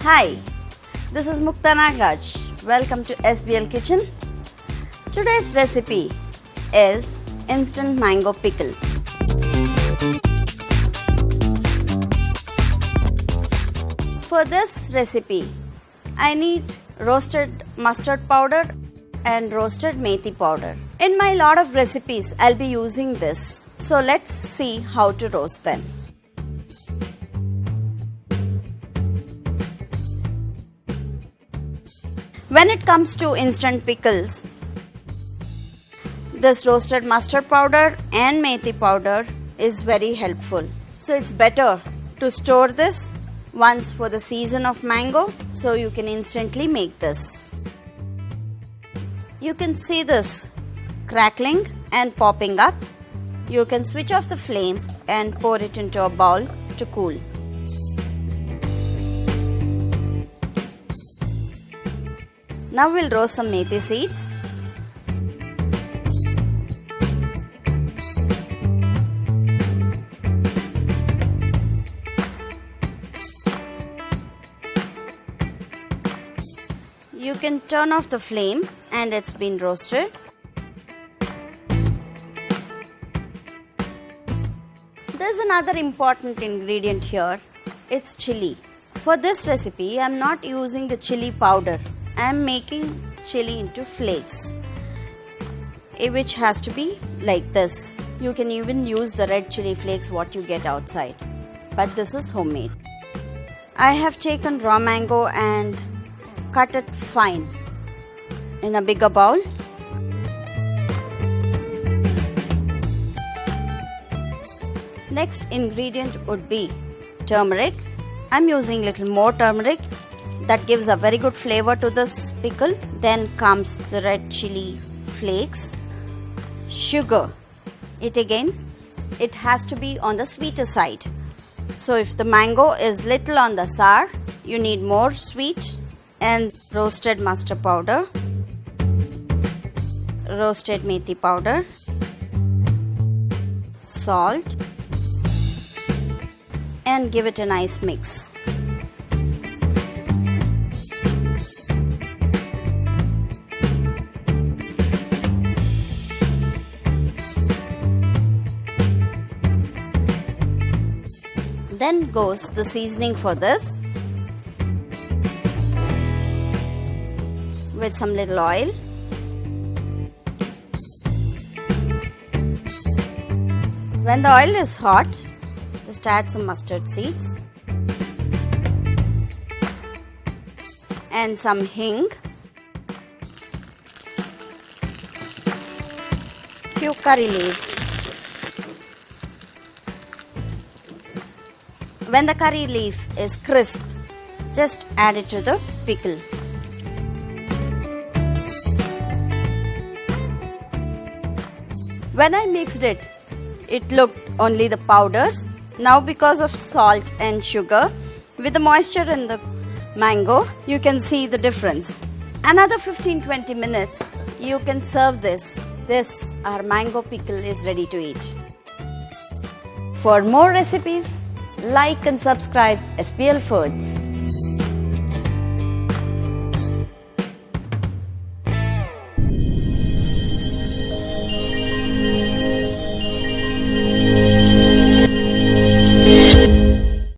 Hi, this is Mukta Nagaraj. Welcome to SBL Kitchen. Today's recipe is instant mango pickle. For this recipe, I need roasted mustard powder and roasted methi powder. In my lot of recipes, I'll be using this. So let's see how to roast them. When it comes to instant pickles, this roasted mustard powder and methi powder is very helpful. So it's better to store this once for the season of mango, so you can instantly make this. You can see this crackling and popping up. You can switch off the flame and pour it into a bowl to cool. Now we'll roast some methi seeds. You can turn off the flame and it's been roasted. There's another important ingredient here. It's chili. For this recipe, I'm not using the chili powder. I'm making chili into flakes, which has to be like this. You can even use the red chili flakes what you get outside, but this is homemade. I have taken raw mango and cut it fine in a bigger bowl. Next ingredient would be turmeric. I'm using little more turmeric. That gives a very good flavor to this pickle. Then comes the red chili flakes. Sugar. It has to be on the sweeter side. So if the mango is little on the sour, you need more sweet. And roasted mustard powder, roasted methi powder, salt, and give it a nice mix. Then goes the seasoning for this, with some little oil, when the oil is hot, just add some mustard seeds and some hing, few curry leaves. When the curry leaf is crisp, just add it to the pickle. When I mixed it, it looked only the powders. Now because of salt and sugar, with the moisture in the mango, you can see the difference. Another 15-20 minutes, you can serve this. Our mango pickle is ready to eat. For more recipes, like and subscribe SBL Foods.